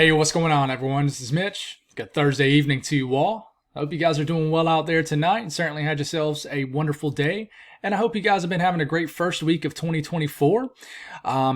Hey, what's going on, everyone? This is Mitch. Good Thursday evening to you all. I hope you guys are doing well out there tonight and certainly had yourselves a wonderful day. And I hope you guys have been having a great first week of 2024.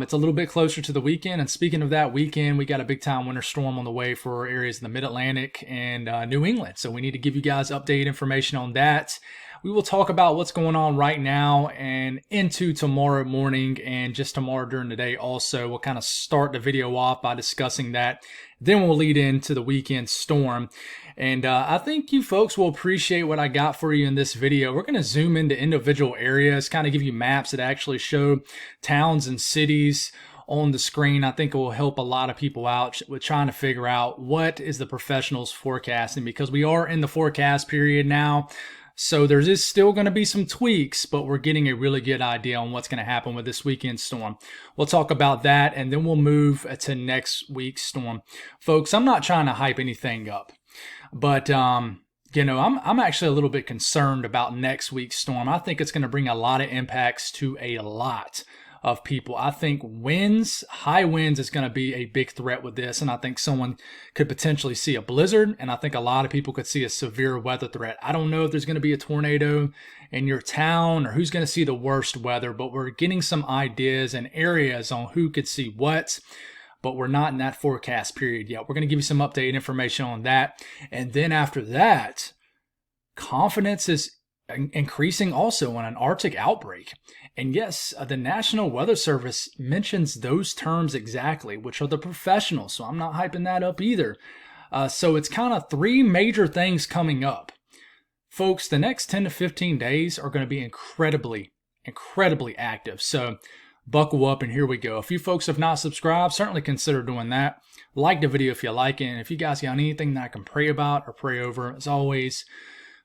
It's a little bit closer to the weekend. And speaking of that weekend, we got a big time winter storm on the way for areas in the mid-Atlantic and New England. So we need to give you guys updated information on that. We will talk about what's going on right now and into tomorrow morning and just tomorrow during the day also. We'll kind of start the video off by discussing that. Then we'll lead into the weekend storm. And I think you folks will appreciate what I got for you in this video. We're going to zoom into individual areas, kind of give you maps that actually show towns and cities on the screen. I think it will help a lot of people out with trying to figure out what is the professionals forecasting, because we are in the forecast period now. So there is still going to be some tweaks, but we're getting a really good idea on what's going to happen with this weekend storm. We'll talk about that, and then we'll move to next week's storm. Folks, I'm not trying to hype anything up, but I'm actually a little bit concerned about next week's storm. I think it's going to bring a lot of impacts to a lot of people. I think high winds is going to be a big threat with this, and I think someone could potentially see a blizzard, and I think a lot of people could see a severe weather threat. I don't know if there's going to be a tornado in your town or who's going to see the worst weather, but we're getting some ideas and areas on who could see what, but we're not in that forecast period yet. We're going to give you some updated information on that, and then after that, confidence is increasing also on an Arctic outbreak. And yes, the National Weather Service mentions those terms exactly, which are the professionals. So I'm not hyping that up either. So it's kind of three major things coming up. Folks, the next 10 to 15 days are going to be incredibly active. So buckle up and here we go. If you folks have not subscribed, certainly consider doing that. Like the video if you like it. And if you guys got anything that I can pray about or pray over, as always,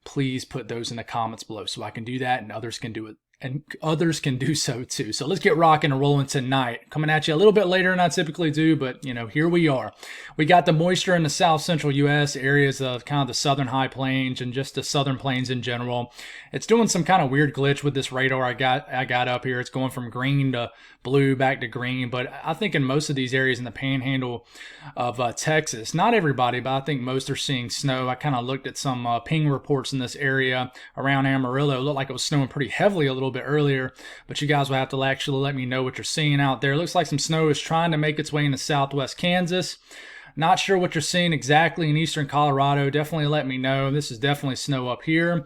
please put those in the comments below so I can do that and others can do it. And others can do so too. So let's get rocking and rolling tonight. Coming at you a little bit later than I typically do, but here we are. We got the moisture in the south central U.S. areas of kind of the southern high plains and just the southern plains in general. It's doing some kind of weird glitch with this radar I got up here. It's going from green to blue back to green, but I think in most of these areas in the panhandle of Texas, not everybody, but I think most are seeing snow. I kind of looked at some ping reports in this area around Amarillo. It looked like it was snowing pretty heavily a little bit earlier, but you guys will have to actually let me know what you're seeing out there. It looks like some snow is trying to make its way into southwest Kansas. Not sure what you're seeing exactly in eastern Colorado. Definitely let me know. This is definitely snow up here.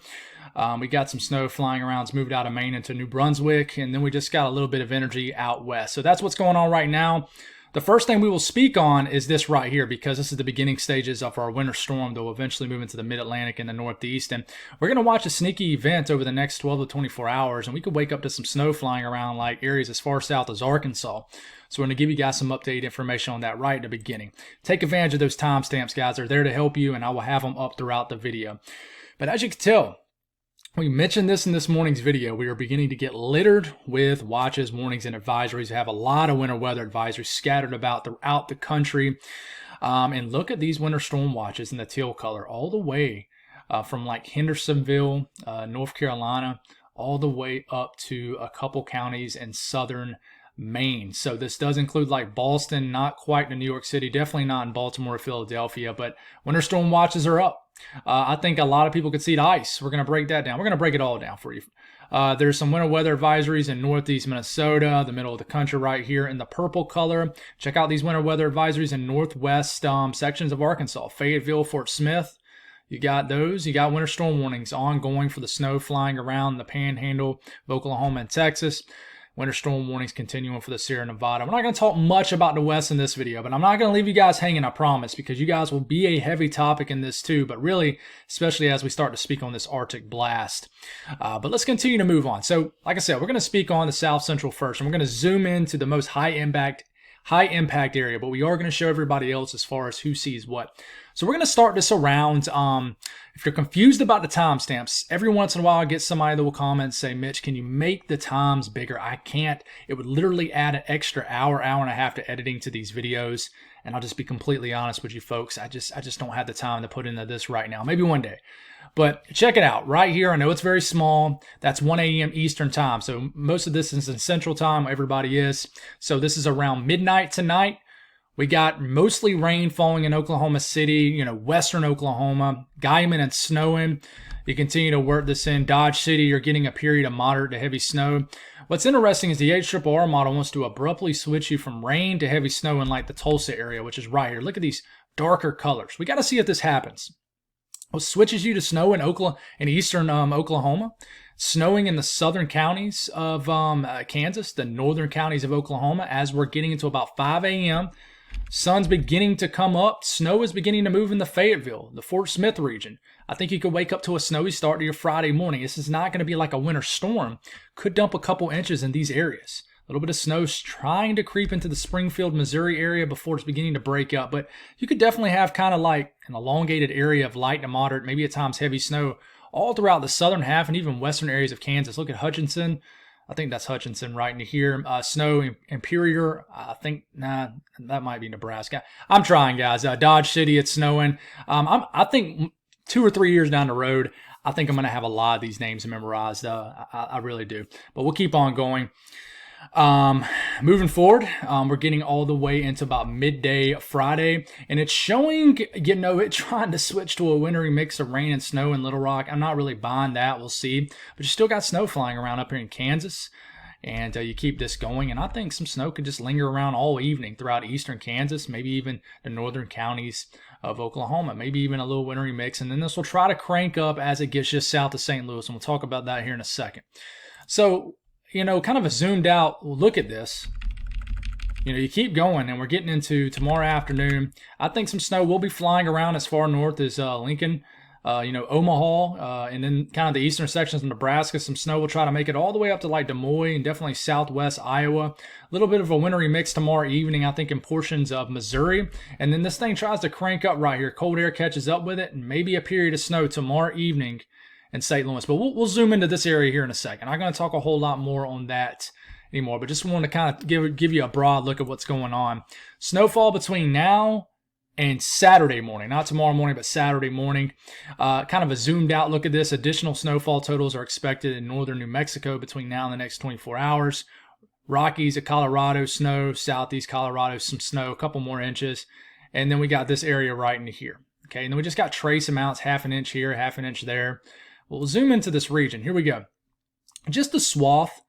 We got some snow flying around. It's moved out of Maine into New Brunswick, and then we just got a little bit of energy out west. So that's what's going on right now. The first thing we will speak on is this right here, because this is the beginning stages of our winter storm that will eventually move into the mid-Atlantic and the Northeast. And we're going to watch a sneaky event over the next 12 to 24 hours, and we could wake up to some snow flying around like areas as far south as Arkansas. So we're going to give you guys some updated information on that right at the beginning. Take advantage of those timestamps, guys. They're there to help you, and I will have them up throughout the video. But as you can tell, we mentioned this in this morning's video. We are beginning to get littered with watches, warnings, and advisories. We have a lot of winter weather advisories scattered about throughout the country. And look at these winter storm watches in the teal color all the way from like Hendersonville, North Carolina, all the way up to a couple counties in southern Maine. So this does include like Boston, not quite to New York City, definitely not in Baltimore or Philadelphia, but winter storm watches are up. I think a lot of people could see the ice. We're going to break that down. We're going to break it all down for you. There's some winter weather advisories in northeast Minnesota, the middle of the country right here in the purple color. Check out these winter weather advisories in northwest sections of Arkansas, Fayetteville, Fort Smith. You got those. You got winter storm warnings ongoing for the snow flying around the panhandle of Oklahoma and Texas. Winter storm warnings continuing for the Sierra Nevada. We're not going to talk much about the West in this video, but I'm not going to leave you guys hanging, I promise, because you guys will be a heavy topic in this too, but really, especially as we start to speak on this Arctic blast. But let's continue to move on. So, like I said, we're going to speak on the South Central first, and we're going to zoom into the most high impact area, but we are going to show everybody else as far as who sees what. So we're going to start this around, if you're confused about the timestamps, every once in a while I get somebody that will comment and say, Mitch, can you make the times bigger? I can't. It would literally add an extra hour and a half to editing to these videos. And I'll just be completely honest with you folks. I just don't have the time to put into this right now. Maybe one day. But check it out right here. I know it's very small. That's 1 a.m. Eastern time. So most of this is in Central time. Everybody is. So this is around midnight tonight. We got mostly rain falling in Oklahoma City, western Oklahoma, Guyman and snowing. You continue to work this in. Dodge City, you're getting a period of moderate to heavy snow. What's interesting is the HRRR model wants to abruptly switch you from rain to heavy snow in like the Tulsa area, which is right here. Look at these darker colors. We got to see if this happens. Well, switches you to snow in eastern Oklahoma, snowing in the southern counties of Kansas, the northern counties of Oklahoma as we're getting into about 5 a.m. Sun's beginning to come up. Snow is beginning to move in the Fayetteville, the Fort Smith region. I think you could wake up to a snowy start to your Friday morning. This is not going to be like a winter storm. Could dump a couple inches in these areas. A little bit of snow trying to creep into the Springfield, Missouri area before it's beginning to break up. But you could definitely have kind of like an elongated area of light to moderate, maybe at times heavy snow all throughout the southern half and even western areas of Kansas. Look at Hutchinson. I think that's Hutchinson right into here. Snow, Imperial. That might be Nebraska. I'm trying, guys. Dodge City, it's snowing. I think 2 or 3 years down the road, I think I'm going to have a lot of these names memorized. I really do. But we'll keep on going. Moving forward, we're getting all the way into about midday Friday, and it's showing, it trying to switch to a wintry mix of rain and snow in Little Rock. I'm not really buying that. We'll see. But you still got snow flying around up here in Kansas, and you keep this going, and I think some snow could just linger around all evening throughout eastern Kansas, maybe even the northern counties of Oklahoma, maybe even a little wintry mix, and then this will try to crank up as it gets just south of St. Louis, and we'll talk about that here in a second. So, kind of a zoomed out look at this. You keep going, and we're getting into tomorrow afternoon. I think some snow will be flying around as far north as Lincoln, Omaha, and then kind of the eastern sections of Nebraska. Some snow will try to make it all the way up to like Des Moines and definitely southwest Iowa. A little bit of a wintry mix tomorrow evening, I think, in portions of Missouri. And then this thing tries to crank up right here. Cold air catches up with it, and maybe a period of snow tomorrow evening in St. Louis. But we'll zoom into this area here in a second. I'm not going to talk a whole lot more on that anymore, but just want to kind of give you a broad look at what's going on. Snowfall between now and Saturday morning, not tomorrow morning, but Saturday morning. Kind of a zoomed out look at this. Additional snowfall totals are expected in northern New Mexico between now and the next 24 hours. Rockies of Colorado, snow. Southeast Colorado, some snow, a couple more inches. And then we got this area right into here. Okay, and then we just got trace amounts, half an inch here, half an inch there. We'll zoom into this region. Here we go. Just the swath,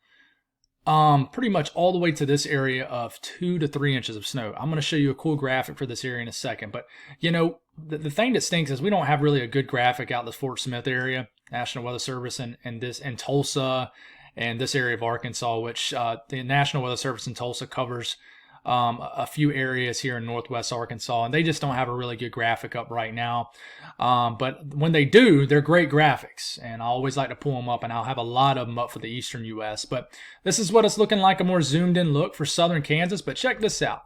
pretty much all the way to this area of 2 to 3 inches of snow. I'm going to show you a cool graphic for this area in a second. But, the thing that stinks is we don't have really a good graphic out in the Fort Smith area, National Weather Service, and Tulsa, and this area of Arkansas, which the National Weather Service in Tulsa covers a few areas here in northwest Arkansas, and they just don't have a really good graphic up right now. But when they do, they're great graphics, and I always like to pull them up, and I'll have a lot of them up for the eastern U.S. But this is what it's looking like, a more zoomed in look for southern Kansas. But check this out.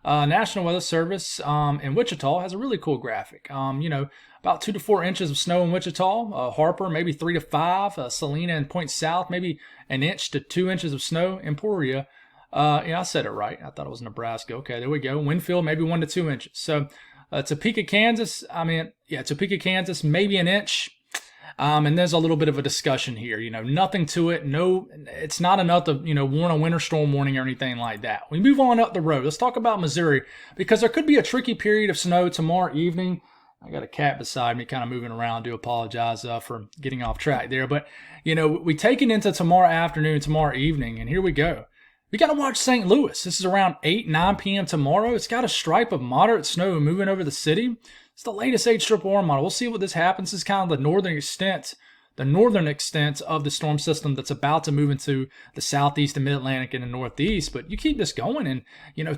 National Weather Service in Wichita has a really cool graphic. About 2 to 4 inches of snow in Wichita. Harper, maybe 3 to 5. Salina and Point South, maybe 1 inch to 2 inches of snow. Emporia, I said it right. I thought it was Nebraska. Okay, there we go. Winfield, maybe 1 to 2 inches. So Topeka, Kansas, Topeka, Kansas, maybe 1 inch. And there's a little bit of a discussion here. Nothing to it. No, it's not enough to, warn a winter storm warning or anything like that. We move on up the road. Let's talk about Missouri, because there could be a tricky period of snow tomorrow evening. I got a cat beside me kind of moving around. I do apologize for getting off track there. But, we take it into tomorrow afternoon, tomorrow evening, and here we go. We got to watch St. Louis. This is around 8, 9 p.m. tomorrow. It's got a stripe of moderate snow moving over the city. It's the latest HRRR model. We'll see what this happens. This is kind of the northern extent of the storm system that's about to move into the southeast and mid-Atlantic and the northeast. But you keep this going, and,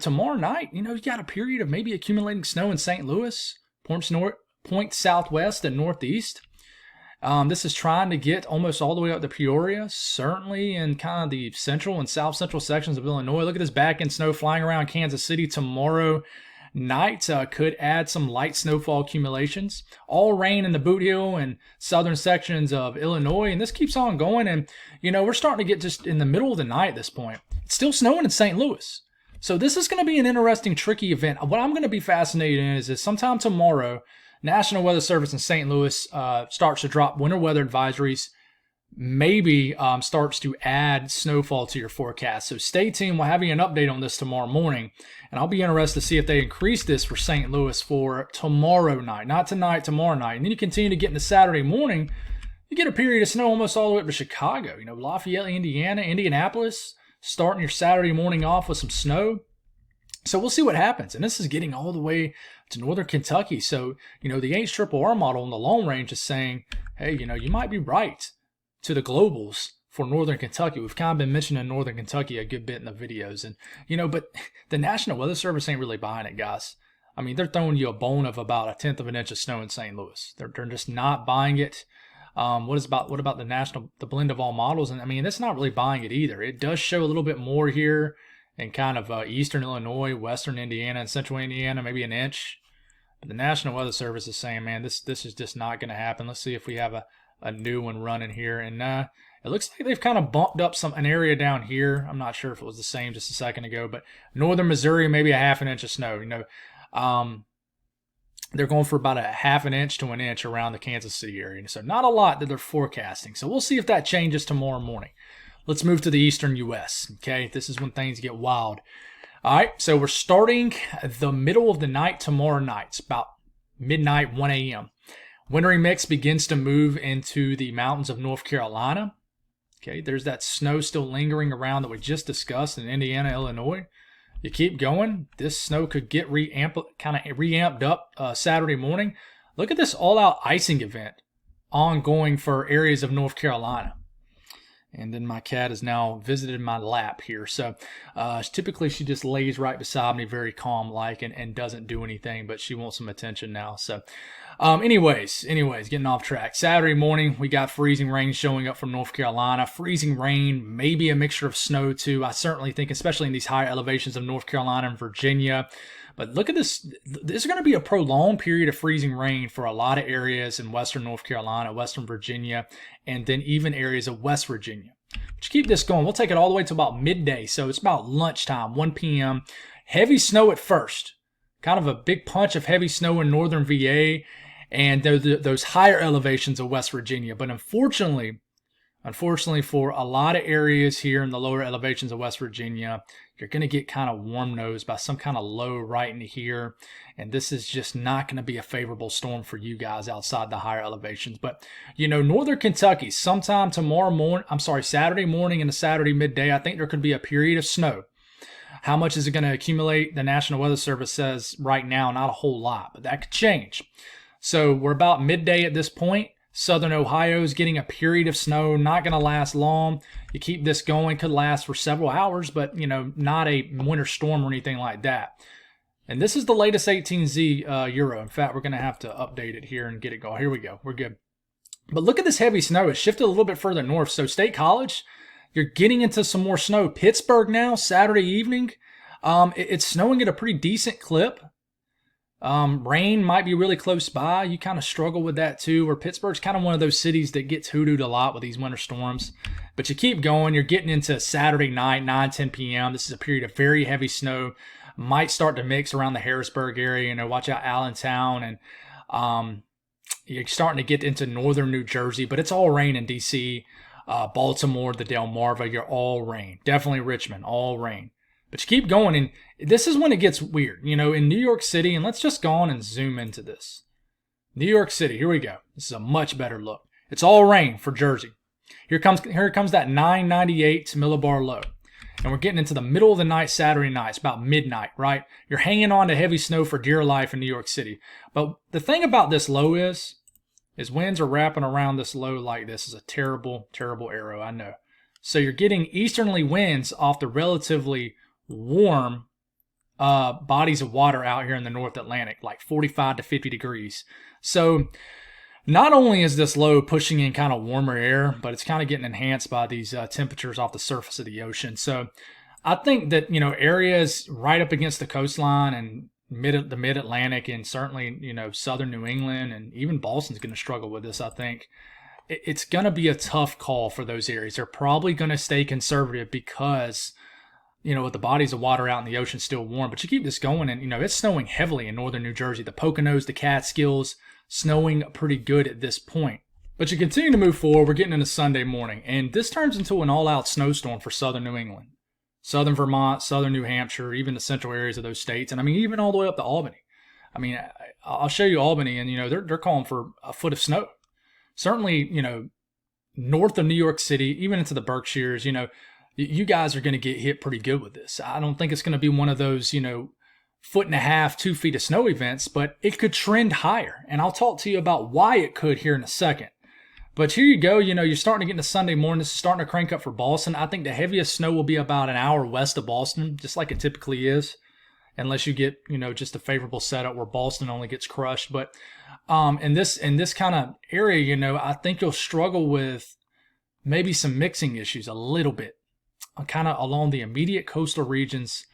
tomorrow night, you got a period of maybe accumulating snow in St. Louis, point southwest and northeast. This is trying to get almost all the way up to Peoria, certainly in kind of the central and south central sections of Illinois. Look at this back-end snow flying around Kansas City tomorrow night. Could add some light snowfall accumulations. All rain in the Boot Hill and southern sections of Illinois, and this keeps on going. And, we're starting to get just in the middle of the night at this point. It's still snowing in St. Louis. So this is going to be an interesting, tricky event. What I'm going to be fascinated in is sometime tomorrow, National Weather Service in St. Louis starts to drop winter weather advisories maybe starts to add snowfall to your forecast. So stay tuned. We'll have you an update on this tomorrow morning. And I'll be interested to see if they increase this for St. Louis for tomorrow night. Not tonight, tomorrow night. And then you continue to get into Saturday morning. You get a period of snow almost all the way up to Chicago. Lafayette, Indiana, Indianapolis, starting your Saturday morning off with some snow. So we'll see what happens. And this is getting all the way to northern Kentucky. So, the HRRR model in the long range is saying, hey, you might be right to the globals for northern Kentucky. We've kind of been mentioning northern Kentucky a good bit in the videos. And, but the National Weather Service ain't really buying it, guys. I mean, they're throwing you a bone of about 1/10 of an inch of snow in St. Louis. They're just not buying it. What about the blend of all models? And I mean, it's not really buying it either. It does show a little bit more here in kind of eastern Illinois, western Indiana, and central Indiana, maybe an inch. But the National Weather Service is saying, man, this is just not going to happen. Let's see if we have a new one running here. And it looks like they've kind of bumped up an area down here. I'm not sure if it was the same just a second ago, but northern Missouri, maybe a 1/2 inch of snow. They're going for about a 1/2 inch to an inch around the Kansas City area. So not a lot that they're forecasting. So we'll see if that changes tomorrow morning. Let's move to the eastern U.S. Okay, this is when things get wild. All right, so we're starting the middle of the night tomorrow night. It's about midnight, 1 a.m. Wintry mix begins to move into the mountains of North Carolina. Okay, there's that snow still lingering around that we just discussed in Indiana, Illinois. You keep going, this snow could get reamped up Saturday morning. Look at this all-out icing event ongoing for areas of North Carolina. And then my cat has now visited my lap here. So typically she just lays right beside me, very calm-like, and doesn't do anything, but she wants some attention now. So anyways, getting off track. Saturday morning, we got freezing rain showing up from North Carolina. Freezing rain, maybe a mixture of snow too. I certainly think, especially in these higher elevations of North Carolina and Virginia. But look at this. This is going to be a prolonged period of freezing rain for a lot of areas in western North Carolina, western Virginia, and then even areas of West Virginia. But you keep this going. We'll take it all the way to about midday. So it's about lunchtime, 1 p.m. Heavy snow at first. Kind of a big punch of heavy snow in northern VA and those higher elevations of West Virginia. But unfortunately for a lot of areas here in the lower elevations of West Virginia, you're going to get kind of warm-nosed by some kind of low right in here. And this is just not going to be a favorable storm for you guys outside the higher elevations. But, northern Kentucky, sometime Saturday morning and Saturday midday, I think there could be a period of snow. How much is it going to accumulate? The National Weather Service says right now, not a whole lot, but that could change. So we're about midday at this point. Southern Ohio is getting a period of snow, not going to last long. You keep this going, could last for several hours, but, not a winter storm or anything like that. And this is the latest 18Z Euro. In fact, we're going to have to update it here and get it going. Here we go. We're good. But look at this heavy snow. It shifted a little bit further north. So State College, you're getting into some more snow. Pittsburgh now, Saturday evening. It's snowing at a pretty decent clip. Rain might be really close by. You kind of struggle with that too, where Pittsburgh's kind of one of those cities that gets hoodooed a lot with these winter storms. But you keep going. You're getting into Saturday night, 9, 10 p.m. This is a period of very heavy snow. Might start to mix around the Harrisburg area. Watch out Allentown. And you're starting to get into northern New Jersey. But it's all rain in D.C., Baltimore, the Delmarva. You're all rain. Definitely Richmond, all rain. But you keep going, and this is when it gets weird. In New York City, and let's just go on and zoom into this. New York City, here we go. This is a much better look. It's all rain for Jersey. Here comes that 998 millibar low. And we're getting into the middle of the night, Saturday night. It's about midnight, right? You're hanging on to heavy snow for dear life in New York City. But the thing about this low is winds are wrapping around this low like this. Is a terrible, terrible arrow, I know. So you're getting easterly winds off the relatively warm bodies of water out here in the North Atlantic, like 45 to 50 degrees. So not only is this low pushing in kind of warmer air, but it's kind of getting enhanced by these temperatures off the surface of the ocean. So I think that, areas right up against the coastline and the mid-Atlantic and certainly, southern New England and even Boston's going to struggle with this, I think. It's going to be a tough call for those areas. They're probably going to stay conservative because with the bodies of water out in the ocean still warm. But you keep this going, and, it's snowing heavily in northern New Jersey. The Poconos, the Catskills, snowing pretty good at this point. But you continue to move forward. We're getting into Sunday morning, and this turns into an all-out snowstorm for southern New England, southern Vermont, southern New Hampshire, even the central areas of those states, and I mean even all the way up to Albany. I mean, I'll show you Albany, and they're calling for a foot of snow. Certainly, north of New York City, even into the Berkshires, you guys are going to get hit pretty good with this. I don't think it's going to be one of those, foot and a half, 2 feet of snow events, but it could trend higher. And I'll talk to you about why it could here in a second. But here you go, you're starting to get into Sunday morning. This is starting to crank up for Boston. I think the heaviest snow will be about an hour west of Boston, just like it typically is, unless you get, just a favorable setup where Boston only gets crushed. But in this kind of area, I think you'll struggle with maybe some mixing issues a little bit, kind of along the immediate coastal regions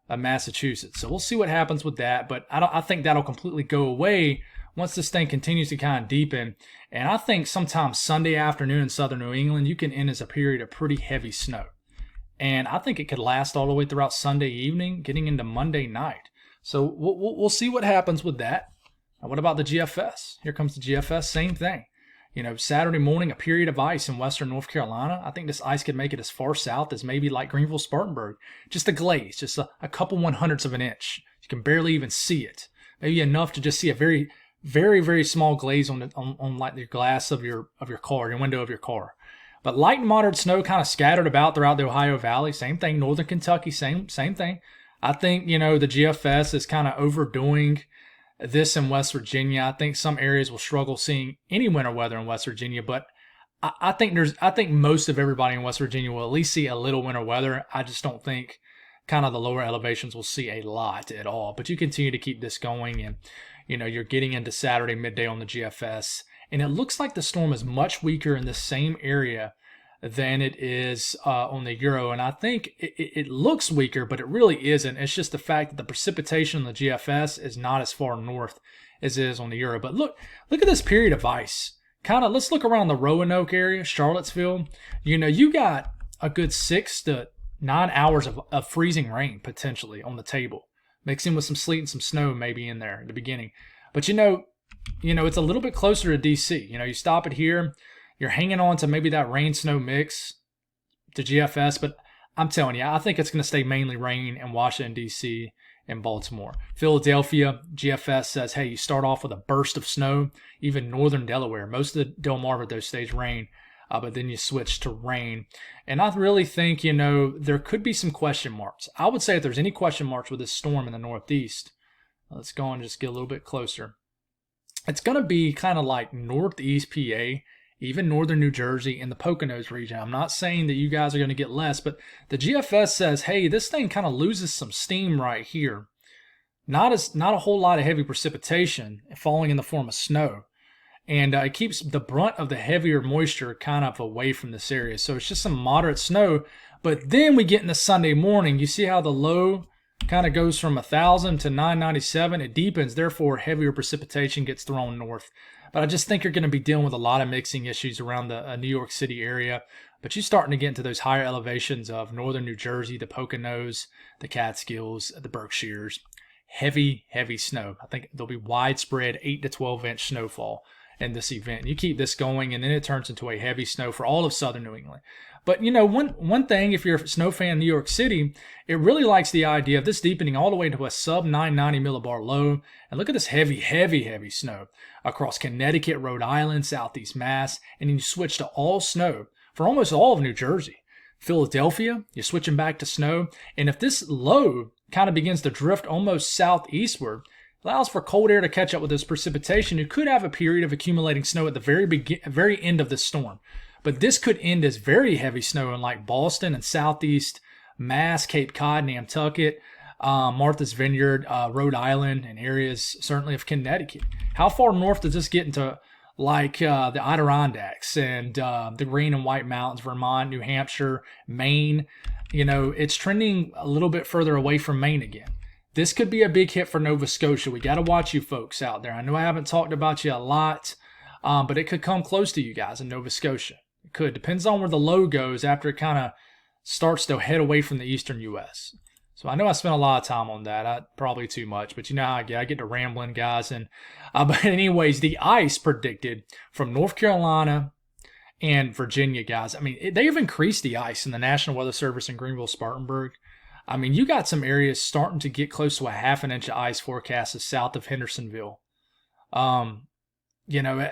of Massachusetts. So we'll see what happens with that. But I think that'll completely go away once this thing continues to kind of deepen. And I think sometime Sunday afternoon in southern New England, you can end as a period of pretty heavy snow. And I think it could last all the way throughout Sunday evening, getting into Monday night. So we'll see what happens with that. Now, what about the GFS? Here comes the GFS, same thing. Saturday morning, a period of ice in western North Carolina. I think this ice could make it as far south as maybe like Greenville, Spartanburg. Just a glaze, just a couple 1/100ths of an inch. You can barely even see it. Maybe enough to just see a very, very, very small glaze on like the glass of your car, your window of your car. But light and moderate snow kind of scattered about throughout the Ohio Valley. Same thing. Northern Kentucky, same thing. I think, the GFS is kind of overdoing this in West Virginia. I think some areas will struggle seeing any winter weather in West Virginia, but I think most of everybody in West Virginia will at least see a little winter weather. I just don't think kind of the lower elevations will see a lot at all. But you continue to keep this going, and you're getting into Saturday midday on the GFS, and it looks like the storm is much weaker in the same area than it is on the Euro. And I think it looks weaker, but it really isn't. It's just the fact that the precipitation on the GFS is not as far north as it is on the Euro. But look at this period of ice. Let's look around the Roanoke area, Charlottesville. You got a good 6 to 9 hours of freezing rain potentially on the table, mixing with some sleet and some snow maybe in there at the beginning. But it's a little bit closer to DC. You stop it here. You're hanging on to maybe that rain-snow mix to GFS, but I'm telling you, I think it's going to stay mainly rain in Washington, D.C. and Baltimore. Philadelphia, GFS says, hey, you start off with a burst of snow, even northern Delaware. Most of the Delmarva, those stays rain, but then you switch to rain. And I really think, there could be some question marks. I would say if there's any question marks with this storm in the Northeast, let's go and just get a little bit closer. It's going to be kind of like Northeast PA, even northern New Jersey and the Poconos region. I'm not saying that you guys are going to get less, but the GFS says, hey, this thing kind of loses some steam right here. Not a whole lot of heavy precipitation falling in the form of snow. And it keeps the brunt of the heavier moisture kind of away from this area. So it's just some moderate snow. But then we get into Sunday morning. You see how the low kind of goes from 1,000 to 997. It deepens, therefore heavier precipitation gets thrown north. But I just think you're going to be dealing with a lot of mixing issues around the New York City area. But you're starting to get into those higher elevations of northern New Jersey, the Poconos, the Catskills, the Berkshires. Heavy, heavy snow. I think there'll be widespread 8 to 12-inch snowfall in this event. You keep this going, and then it turns into a heavy snow for all of southern New England. But, one thing, if you're a snow fan in New York City, it really likes the idea of this deepening all the way to a sub-990 millibar low. And look at this heavy, heavy, heavy snow across Connecticut, Rhode Island, Southeast Mass, and then you switch to all snow for almost all of New Jersey. Philadelphia, you're switching back to snow. And if this low kind of begins to drift almost southeastward, allows for cold air to catch up with this precipitation, you could have a period of accumulating snow at the very end of this storm. But this could end as very heavy snow in like Boston and Southeast Mass, Cape Cod, Nantucket, Martha's Vineyard, Rhode Island, and areas certainly of Connecticut. How far north does this get into like the Adirondacks and the Green and White Mountains, Vermont, New Hampshire, Maine? It's trending a little bit further away from Maine again. This could be a big hit for Nova Scotia. We got to watch you folks out there. I know I haven't talked about you a lot, but it could come close to you guys in Nova Scotia. It could. Depends on where the low goes after it kind of starts to head away from the eastern U.S. So I know I spent a lot of time on that. Probably too much, but you know how I get to rambling, guys. And but anyways, the ice predicted from North Carolina and Virginia, guys. I mean, they have increased the ice in the National Weather Service in Greenville, Spartanburg. I mean, you got some areas starting to get close to a half an inch of ice forecasted south of Hendersonville. Um, you know,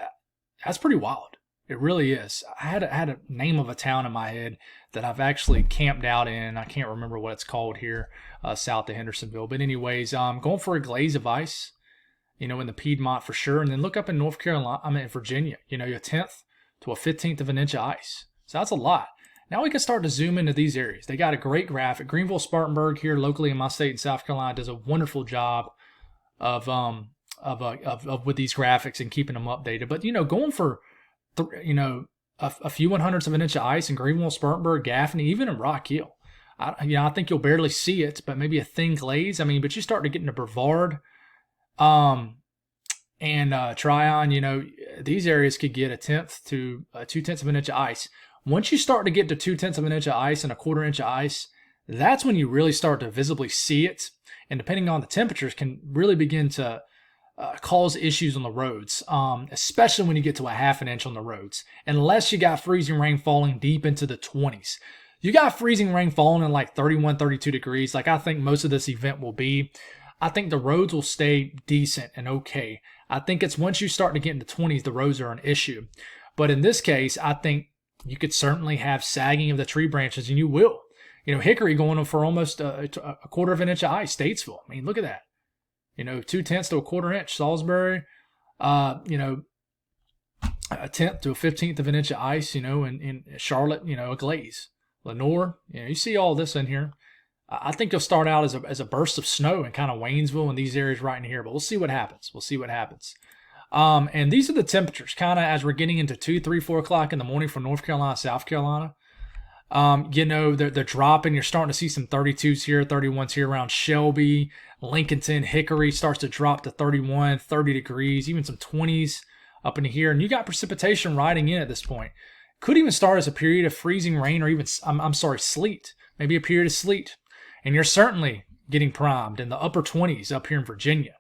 that's pretty wild. It really is. I had a name of a town in my head that I've actually camped out in. I can't remember what it's called here south of Hendersonville. But anyways, going for a glaze of ice, you know, in the Piedmont for sure. And then look up in North Carolina, Virginia, you know, a 10th to a 15th of an inch of ice. So that's a lot. Now we can start to zoom into these areas. They got a great graphic. Greenville, Spartanburg here locally in my state in South Carolina does a wonderful job of with these graphics and keeping them updated. But, you know, going for a few 100ths of an inch of ice in Greenville, Spartanburg, Gaffney, even in Rock Hill. I think you'll barely see it, but maybe a thin glaze. I mean, but you start to get into Brevard, and Tryon. You know, these areas could get a 1/10 to 2/10 of an inch of ice. Once you start to get to 2/10 of an inch of ice and a 1/4 inch of ice, that's when you really start to visibly see it. And depending on the temperatures, can really begin to cause issues on the roads, especially when you get to a half an inch on the roads, unless you got freezing rain falling deep into the 20s. You got freezing rain falling in like 31, 32 degrees, like I think most of this event will be. I think the roads will stay decent and okay. I think it's once you start to get into 20s, the roads are an issue. But in this case, I think you could certainly have sagging of the tree branches, and you will. You know, Hickory going on for almost a 1/4 of an inch of ice, Statesville. I mean, look at that. You know, 2/10 to a 1/4 inch. Salisbury, you know, a 1/10 to a 15th of an inch of ice, you know, in Charlotte, you know, a glaze. Lenore, you know, you see all this in here. I think you'll start out as a burst of snow in kind of Waynesville and these areas right in here, but we'll see what happens. We'll see what happens. And these are the temperatures kind of as we're getting into 2, 3, 4 o'clock in the morning from North Carolina, South Carolina. You know, they're dropping. You're starting to see some 32s here, 31s here around Shelby, Lincolnton, Hickory starts to drop to 31, 30 degrees, even some 20s up in here. And you got precipitation riding in at this point. Could even start as a period of freezing rain or even, sleet. Maybe a period of sleet. And you're certainly getting primed in the upper 20s up here in Virginia.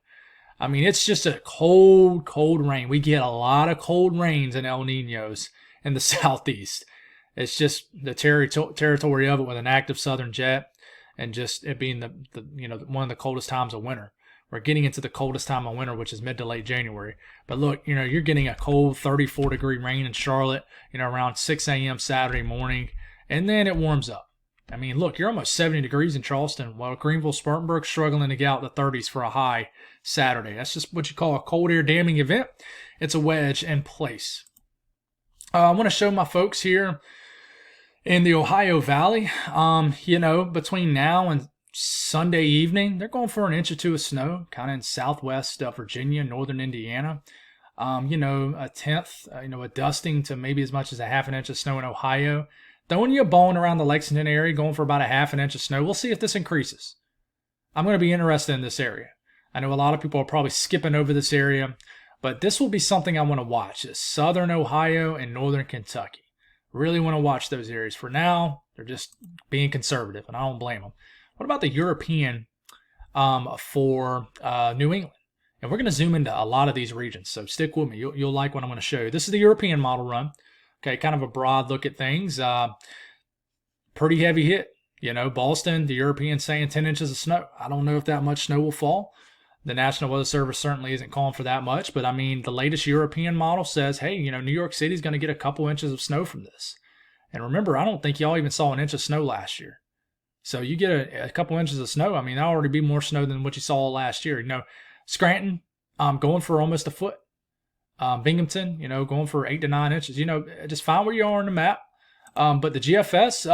I mean, it's just a cold, cold rain. We get a lot of cold rains and El Niños in the southeast. It's just the territory of it with an active southern jet and just it being the one of the coldest times of winter. We're getting into the coldest time of winter, which is mid to late January. But look, you know, you're getting a cold 34-degree rain in Charlotte, you know, around 6 a.m. Saturday morning, and then it warms up. I mean, look, you're almost 70 degrees in Charleston, while Greenville, Spartanburg struggling to get out the 30s for a high Saturday. That's just what you call a cold air damming event. It's a wedge in place. I want to show my folks here in the Ohio Valley, you know, between now and Sunday evening, they're going for an inch or two of snow, kind of in southwest Virginia, northern Indiana. You know, a 1/10, you know, a dusting to maybe as much as a half an inch of snow in Ohio. Throwing you a bone around the Lexington area, going for about a half an inch of snow. We'll see if this increases. I'm going to be interested in this area. I know a lot of people are probably skipping over this area, but this will be something I want to watch. It's southern Ohio and northern Kentucky. Really want to watch those areas. For now, they're just being conservative, and I don't blame them. What about the European for New England? And we're going to zoom into a lot of these regions, so stick with me. You'll like what I'm going to show you. This is the European model run. Okay, kind of a broad look at things. Pretty heavy hit. You know, Boston, the European saying 10 inches of snow. I don't know if that much snow will fall. The National Weather Service certainly isn't calling for that much, but I mean, the latest European model says, hey, you know, New York City's going to get a couple inches of snow from this. And remember, I don't think y'all even saw an inch of snow last year. So you get a couple inches of snow. I mean, that'll already be more snow than what you saw last year. You know, Scranton, going for almost a foot. Binghamton, you know, going for 8 to 9 inches. You know, just find where you are on the map. But the GFS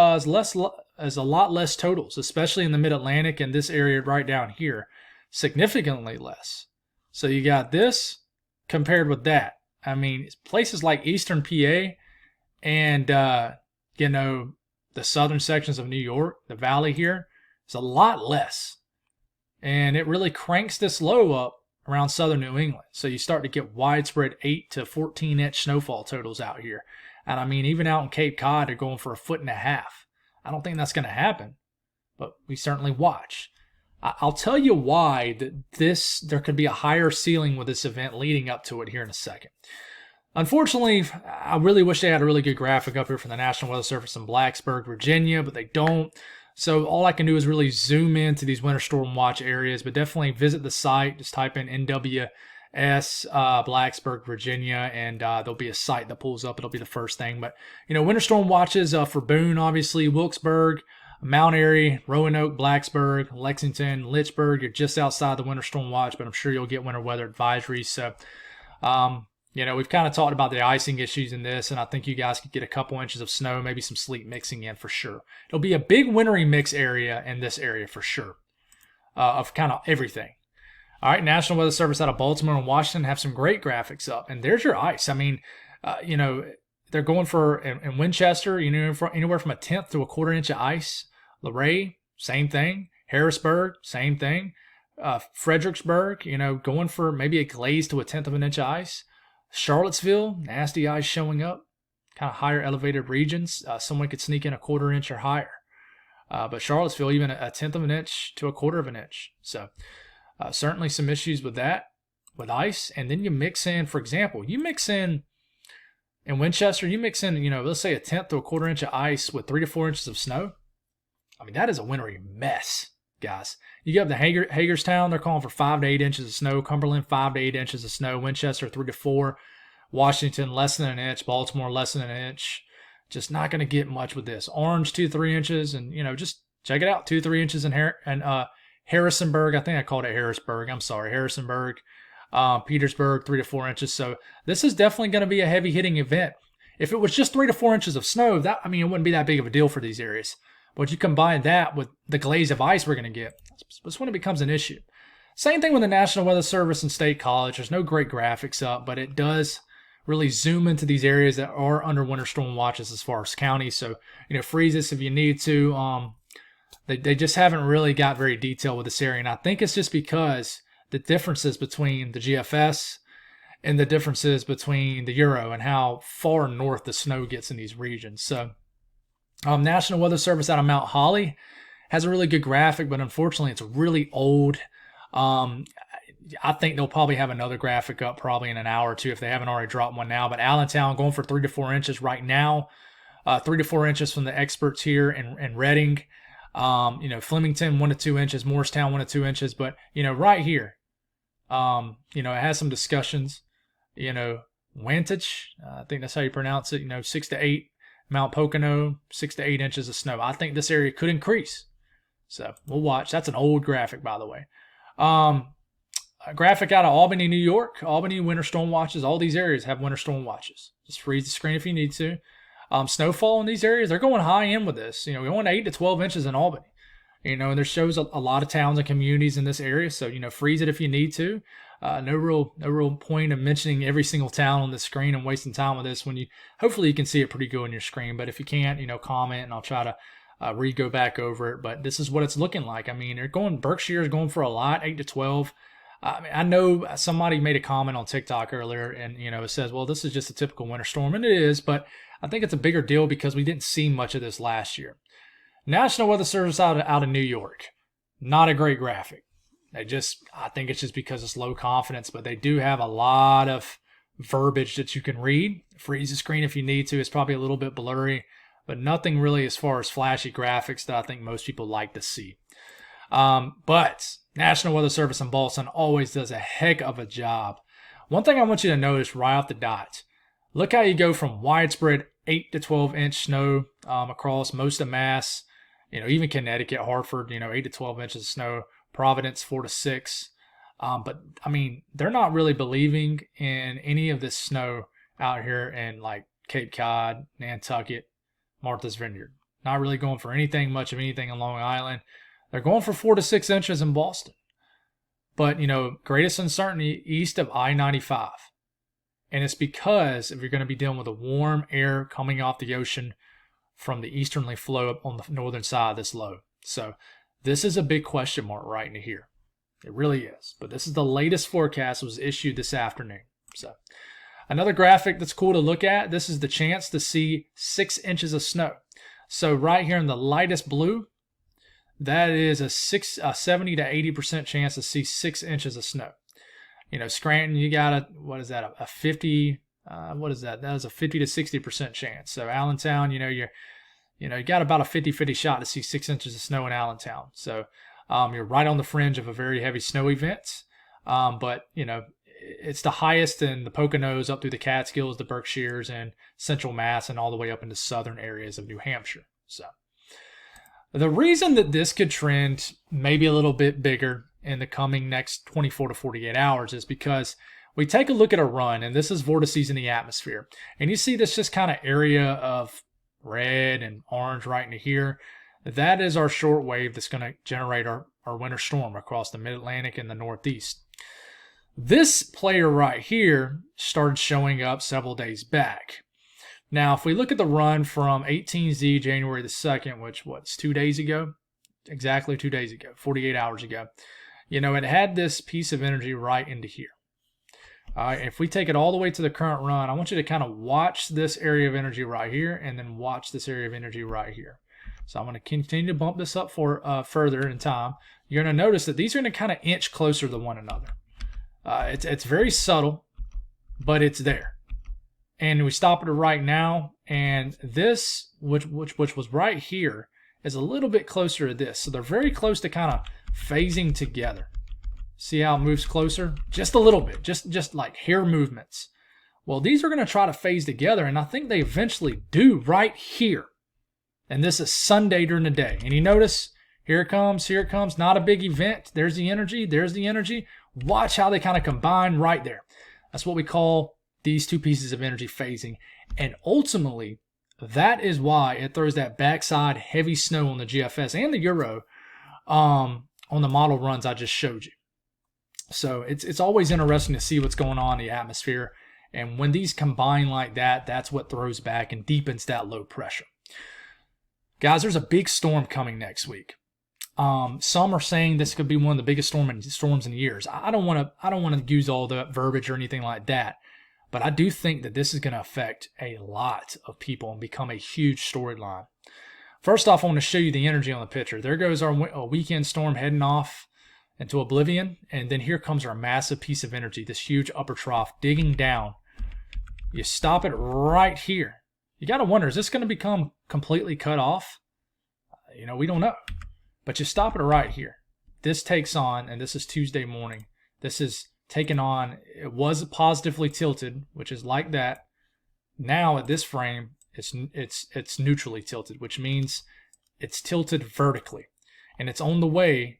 is a lot less totals, especially in the Mid-Atlantic and this area right down here. Significantly less. So you got this compared with that. I mean, places like Eastern PA and, you know, the southern sections of New York, the valley here, is a lot less. And it really cranks this low up around southern New England. So you start to get widespread 8 to 14 inch snowfall totals out here. And I mean, even out in Cape Cod, they're going for 1.5 feet. I don't think that's going to happen. but we certainly watch. I'll tell you why there could be a higher ceiling with this event leading up to it here in a second. Unfortunately, I really wish they had a really good graphic up here for the National Weather Service in Blacksburg, Virginia, but they don't. So all I can do is really zoom into these winter storm watch areas, but definitely visit the site. Just type in NWS Blacksburg, Virginia, and there'll be a site that pulls up. It'll be the first thing. But, winter storm watches for Boone, obviously, Wilkesburg, Mount Airy, Roanoke, Blacksburg, Lexington, Lynchburg. You're just outside the winter storm watch, but I'm sure you'll get winter weather advisories. So, we've kind of talked about the icing issues in this, and I think you guys could get a couple inches of snow, maybe some sleet mixing in for sure. It'll be a big wintry mix area in this area for sure, of kind of everything. All right, National Weather Service out of Baltimore and Washington have some great graphics up, and there's your ice. I mean, they're going for, in Winchester, anywhere from a tenth to a quarter inch of ice. Luray, same thing. Harrisburg, same thing. Fredericksburg, going for maybe a glaze to a tenth of an inch of ice. Charlottesville, nasty ice showing up. Kind of higher elevated regions. Someone could sneak in a quarter inch or higher. But Charlottesville, even a tenth of an inch to a quarter of an inch. So certainly some issues with that, with ice. And then you mix in, for example, in Winchester, let's say a tenth to a quarter inch of ice with 3 to 4 inches of snow. I mean, that is a wintry mess, guys. You got the Hagerstown, they're calling for 5 to 8 inches of snow. Cumberland, 5 to 8 inches of snow. Winchester, 3 to 4. Washington, less than an inch. Baltimore, less than an inch. Just not going to get much with this. Orange, 2 to 3 inches. And, just check it out. 2 to 3 inches in Harrisonburg. I think I called it Harrisburg. I'm sorry. Harrisonburg. Petersburg, 3 to 4 inches. So this is definitely going to be a heavy hitting event. If it was just 3 to 4 inches of snow, it wouldn't be that big of a deal for these areas. But you combine that with the glaze of ice we're going to get, that's when it becomes an issue. Same thing with the National Weather Service and State College. There's no great graphics up, but it does really zoom into these areas that are under winter storm watches as far as counties. So, freeze this if you need to. They just haven't really got very detailed with this area. And I think it's just because the differences between the GFS and the differences between the Euro and how far north the snow gets in these regions. So, National Weather Service out of Mount Holly has a really good graphic, but unfortunately it's really old. I think they'll probably have another graphic up probably in an hour or two if they haven't already dropped one now. But Allentown going for 3 to 4 inches right now. 3 to 4 inches from the experts here in Reading. Flemington 1 to 2 inches. Morristown 1 to 2 inches. But, right here, it has some discussions. Wantage, I think that's how you pronounce it, 6 to 8. Mount Pocono, 6 to 8 inches of snow. I think this area could increase. So we'll watch. That's an old graphic, by the way. A graphic out of Albany, New York. Albany winter storm watches. All these areas have winter storm watches. Just freeze the screen if you need to. Snowfall in these areas, they're going high end with this. We want 8 to 12 inches in Albany. And there shows a lot of towns and communities in this area. So, freeze it if you need to. No real point of mentioning every single town on the screen and wasting time with this when hopefully you can see it pretty good on your screen. But if you can't, comment and I'll try to go back over it. But this is what it's looking like. Berkshire is going for a lot, 8 to 12. I know somebody made a comment on TikTok earlier and, it says, well, this is just a typical winter storm. And it is, but I think it's a bigger deal because we didn't see much of this last year. National Weather Service out of New York. Not a great graphic. I think it's just because it's low confidence, but they do have a lot of verbiage that you can read. Freeze the screen if you need to. It's probably a little bit blurry, but nothing really as far as flashy graphics that I think most people like to see. But National Weather Service in Boston always does a heck of a job. One thing I want you to notice right off the dot, look how you go from widespread 8 to 12 inch snow across most of Mass, even Connecticut, Hartford, 8 to 12 inches of snow. Providence 4 to 6. But they're not really believing in any of this snow out here in like Cape Cod, Nantucket, Martha's Vineyard. Not really going for much of anything on Long Island. They're going for 4 to 6 inches in Boston. But, greatest uncertainty east of I-95. And it's because if you're going to be dealing with a warm air coming off the ocean from the easterly flow up on the northern side of this low. So this is a big question mark right into here. It really is. But this is the latest forecast that was issued this afternoon. So another graphic that's cool to look at. This is the chance to see 6 inches of snow. So right here in the lightest blue, that is a 70 to 80% chance to see 6 inches of snow. Scranton, you got a 50, what is that? That is a 50 to 60% chance. So Allentown, you got about a 50-50 shot to see 6 inches of snow in Allentown. So you're right on the fringe of a very heavy snow event. But it's the highest in the Poconos up through the Catskills, the Berkshires, and Central Mass, and all the way up into southern areas of New Hampshire. So the reason that this could trend maybe a little bit bigger in the coming next 24 to 48 hours is because we take a look at a run, and this is vortices in the atmosphere, and you see this just kind of area of red and orange right into here. That is our short wave that's going to generate our winter storm across the mid-Atlantic and the Northeast. This player right here started showing up several days back. Now, if we look at the run from 18Z January the 2nd, which was 2 days ago, exactly 2 days ago, 48 hours ago, it had this piece of energy right into here. If we take it all the way to the current run, I want you to kind of watch this area of energy right here and then watch this area of energy right here. So I'm going to continue to bump this up for further in time. You're going to notice that these are going to kind of inch closer to one another. It's very subtle, but it's there. And we stop it right now, and this, which was right here, is a little bit closer to this. So they're very close to kind of phasing together. See how it moves closer? Just a little bit, just like hair movements. Well, these are going to try to phase together, and I think they eventually do right here. And this is Sunday during the day. And you notice, here it comes, not a big event. There's the energy. Watch how they kind of combine right there. That's what we call these two pieces of energy phasing. And ultimately, that is why it throws that backside heavy snow on the GFS and the Euro on the model runs I just showed you. So it's always interesting to see what's going on in the atmosphere. And when these combine like that, that's what throws back and deepens that low pressure. Guys, there's a big storm coming next week. Some are saying this could be one of the biggest storms in years. I don't want to use all the verbiage or anything like that, but I do think that this is going to affect a lot of people and become a huge storyline. First off, I want to show you the energy on the picture. There goes our weekend storm heading off into oblivion, and then here comes our massive piece of energy, this huge upper trough digging down. You stop it right here. You got to wonder, is this going to become completely cut off? We don't know. But you stop it right here. This takes on, and this is Tuesday morning. This is taken on. It was positively tilted, which is like that. Now at this frame, it's neutrally tilted, which means it's tilted vertically. And it's on the way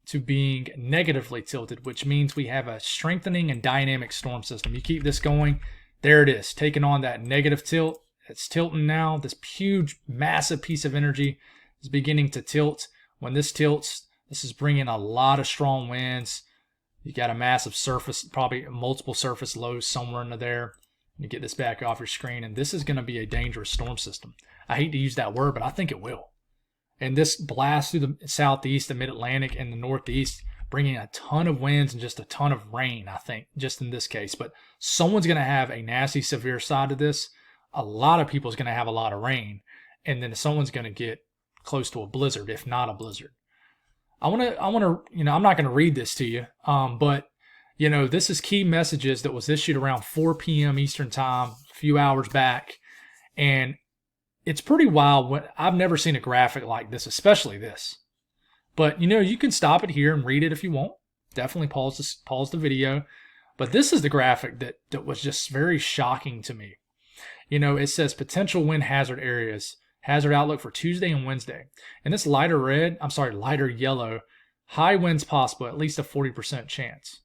to being negatively tilted, which means we have a strengthening and dynamic storm system. You keep this going, there it is, taking on that negative tilt. It's tilting now. This huge, massive piece of energy is beginning to tilt. When this tilts, this is bringing a lot of strong winds. You got a massive surface, probably multiple surface lows somewhere into there. You get this back off your screen, and this is going to be a dangerous storm system. I hate to use that word, but I think it will. And this blast through the southeast, the mid-Atlantic, and the northeast, bringing a ton of winds and just a ton of rain, I think, just in this case. But someone's going to have a nasty, severe side to this. A lot of people's going to have a lot of rain, and then someone's going to get close to a blizzard, if not a blizzard. I'm not going to read this to you, but this is key messages that was issued around 4 p.m. Eastern time a few hours back, and it's pretty wild. I've never seen a graphic like this, especially this. But you can stop it here and read it if you want. Definitely pause the video. But this is the graphic that was just very shocking to me. It says potential wind hazard areas. Hazard outlook for Tuesday and Wednesday. And this lighter yellow, high winds possible, at least a 40% chance.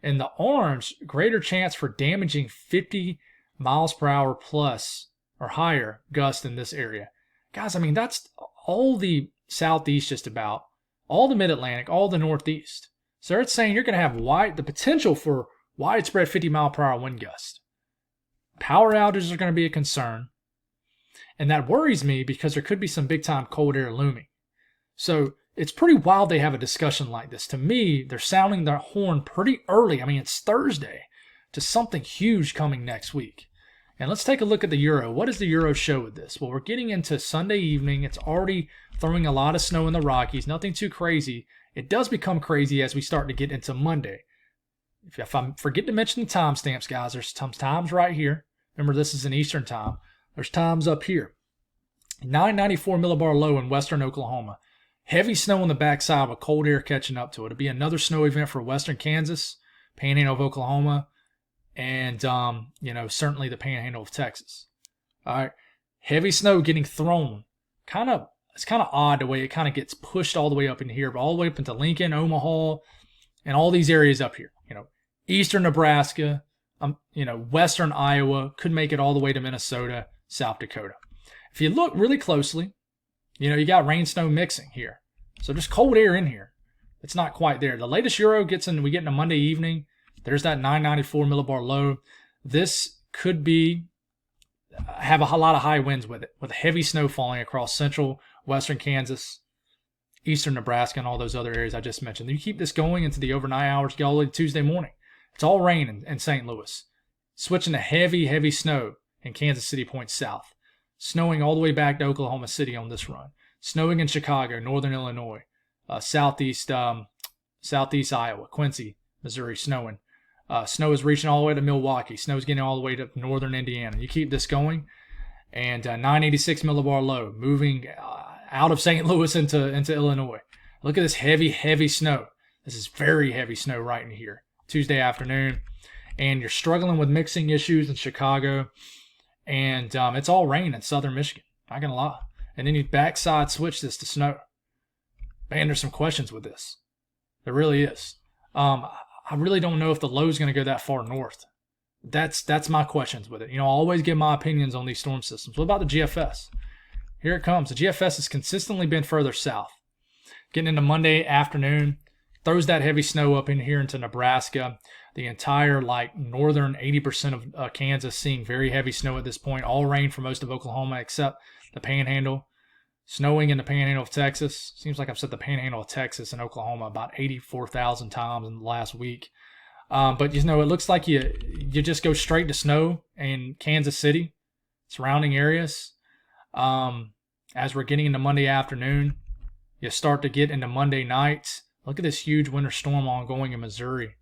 And the orange, greater chance for damaging 50 miles per hour plus or higher gust in this area. Guys, that's all the southeast just about, all the mid-Atlantic, all the northeast. So it's saying you're going to have the potential for widespread 50 mile per hour wind gust. Power outages are going to be a concern. And that worries me because there could be some big-time cold air looming. So it's pretty wild they have a discussion like this. To me, they're sounding their horn pretty early. It's Thursday to something huge coming next week. And let's take a look at the Euro. What does the Euro show with this? Well, we're getting into Sunday evening. It's already throwing a lot of snow in the Rockies. Nothing too crazy. It does become crazy as we start to get into Monday. If I forget to mention the timestamps, guys, there's some times right here. Remember, this is in Eastern time. There's times up here. 994 millibar low in western Oklahoma. Heavy snow on the backside with cold air catching up to it. It'll be another snow event for western Kansas, Panhandle of Oklahoma, and certainly the Panhandle of Texas. All right, heavy snow getting thrown. It's kind of odd the way it kind of gets pushed all the way up in here, but all the way up into Lincoln, Omaha, and all these areas up here. Eastern Nebraska, western Iowa, could make it all the way to Minnesota, South Dakota. If you look really closely, you got rain snow mixing here. So there's cold air in here. It's not quite there. The latest Euro we get in a Monday evening. There's that 994 millibar low. This could have a lot of high winds with it, with heavy snow falling across central, western Kansas, eastern Nebraska, and all those other areas I just mentioned. You keep this going into the overnight hours, go all the way to Tuesday morning. It's all rain in St. Louis. Switching to heavy, heavy snow in Kansas City points south. Snowing all the way back to Oklahoma City on this run. Snowing in Chicago, northern Illinois, southeast Iowa, Quincy, Missouri, snowing. Snow is reaching all the way to Milwaukee. Snow is getting all the way to northern Indiana. You keep this going, and 986 millibar low, moving out of St. Louis into Illinois. Look at this heavy, heavy snow. This is very heavy snow right in here. Tuesday afternoon, and you're struggling with mixing issues in Chicago, and it's all rain in southern Michigan. Not gonna lie. And then you backside switch this to snow. Man, there's some questions with this. There really is. I really don't know if the low is going to go that far north. That's my questions with it. I always give my opinions on these storm systems. What about the GFS? Here it comes. The GFS has consistently been further south. Getting into Monday afternoon, throws that heavy snow up in here into Nebraska. The entire northern 80% of Kansas seeing very heavy snow at this point. All rain for most of Oklahoma except the Panhandle. Snowing in the Panhandle of Texas. Seems like I've said the Panhandle of Texas and Oklahoma about 84,000 times in the last week. But it looks like you just go straight to snow in Kansas City, surrounding areas. As we're getting into Monday afternoon, you start to get into Monday night. Look at this huge winter storm ongoing in Missouri.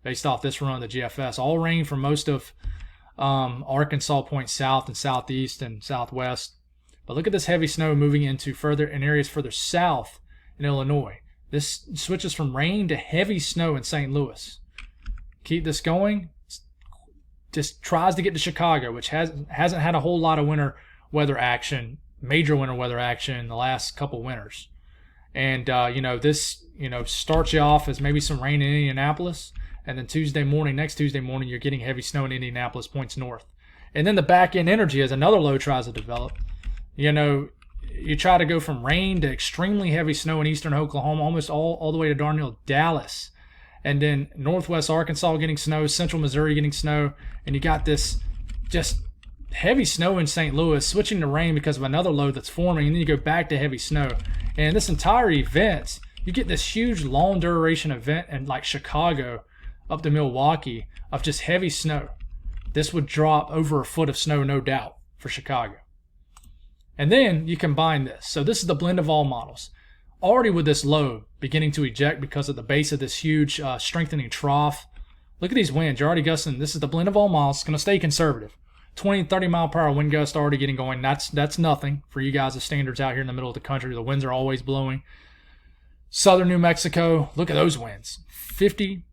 Based off this run of the GFS. All rain for most of Arkansas points south and southeast and southwest. But look at this heavy snow moving into areas further south in Illinois. This switches from rain to heavy snow in St. Louis. Keep this going. Just tries to get to Chicago, which hasn't had a whole lot of major winter weather action in the last couple winters. And this starts you off as maybe some rain in Indianapolis, and then next Tuesday morning, you're getting heavy snow in Indianapolis points north. And then the back end energy as another low tries to develop. You try to go from rain to extremely heavy snow in eastern Oklahoma, almost all the way to darn near Dallas. And then northwest Arkansas getting snow, central Missouri getting snow. And you got this just heavy snow in St. Louis, switching to rain because of another low that's forming. And then you go back to heavy snow. And this entire event, you get this huge long duration event in Chicago up to Milwaukee of just heavy snow. This would drop over a foot of snow, no doubt, for Chicago. And then you combine this. So this is the blend of all models. Already with this low beginning to eject because of the base of this huge strengthening trough. Look at these winds. You're already gusting. This is the blend of all models. It's going to stay conservative. 20 and 30 mile per hour wind gusts already getting going. That's nothing for you guys as standards out here in the middle of the country. The winds are always blowing. Southern New Mexico, look at those winds. 40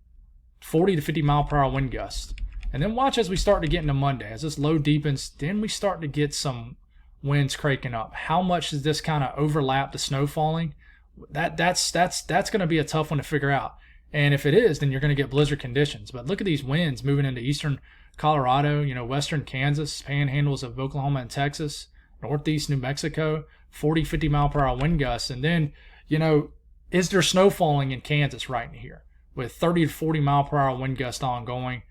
to 50 mile per hour wind gusts. And then watch as we start to get into Monday. As this low deepens, then we start to get some winds cranking up. How much does this kind of overlap the snow falling? That's going to be a tough one to figure out. And if it is, then you're going to get blizzard conditions. But look at these winds moving into eastern Colorado, western Kansas, panhandles of Oklahoma and Texas, northeast New Mexico, 40, 50 mile per hour wind gusts. And then, is there snow falling in Kansas right in here with 30 to 40 mile per hour wind gusts ongoing?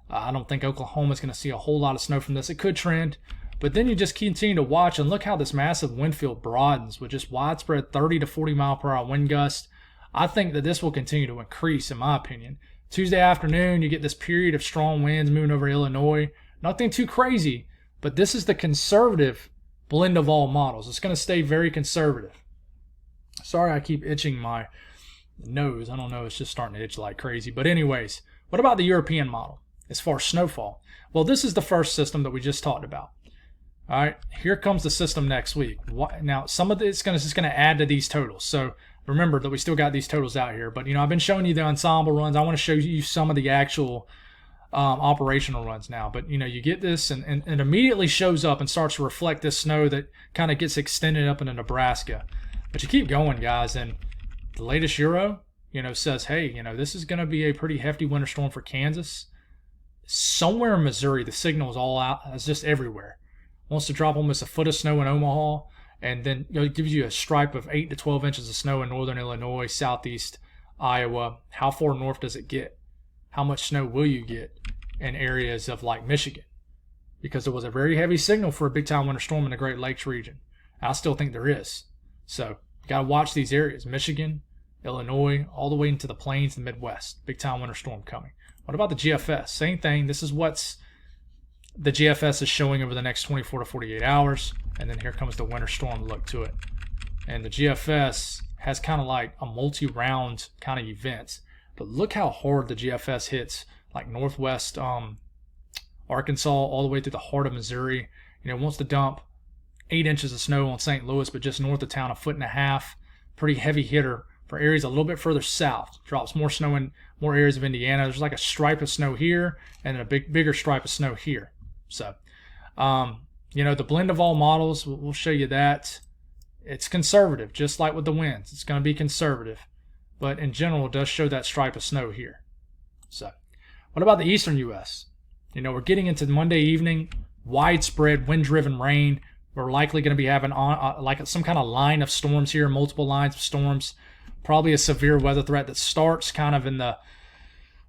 I don't think Oklahoma's going to see a whole lot of snow from this. It could trend. But then you just continue to watch and look how this massive wind field broadens with just widespread 30 to 40 mile per hour wind gusts. I think that this will continue to increase, in my opinion. Tuesday afternoon, you get this period of strong winds moving over Illinois, Nothing too crazy, but this is the conservative blend of all models. It's going to stay very conservative. Sorry, I keep itching my nose. I don't know, it's just starting to itch like crazy. But anyways, what about the European model as far as snowfall? Well, this is the first system that we just talked about. All right, here comes the system next week. Now, some of it's just going to add to these totals. So remember that we still got these totals out here. But, I've been showing you the ensemble runs. I want to show you some of the actual operational runs now. But, you get this and it immediately shows up and starts to reflect this snow that kind of gets extended up into Nebraska. But you keep going, guys, and the latest Euro, says, hey, this is going to be a pretty hefty winter storm for Kansas. Somewhere in Missouri, the signal is all out. It's just everywhere. Wants to drop almost a foot of snow in Omaha, and then it gives you a stripe of 8 to 12 inches of snow in northern Illinois, southeast Iowa. How far north does it get? How much snow will you get in areas of like Michigan? Because there was a very heavy signal for a big-time winter storm in the Great Lakes region. I still think there is. So you got to watch these areas. Michigan, Illinois, all the way into the plains and Midwest. Big-time winter storm coming. What about the GFS? Same thing. This is what's the GFS is showing over the next 24 to 48 hours. And then here comes the winter storm look to it. And the GFS has kind of like a multi-round kind of event. But look how hard the GFS hits like northwest Arkansas all the way through the heart of Missouri. It wants to dump 8 inches of snow on St. Louis, but just north of town, 1.5 feet. Pretty heavy hitter for areas a little bit further south. Drops more snow in more areas of Indiana. There's like a stripe of snow here and a bigger stripe of snow here. So, the blend of all models, we'll show you that. It's conservative, just like with the winds. It's going to be conservative. But in general, it does show that stripe of snow here. So, what about the eastern U.S.? We're getting into Monday evening, widespread wind-driven rain. We're likely going to be having like some kind of line of storms here, multiple lines of storms. Probably a severe weather threat that starts kind of in the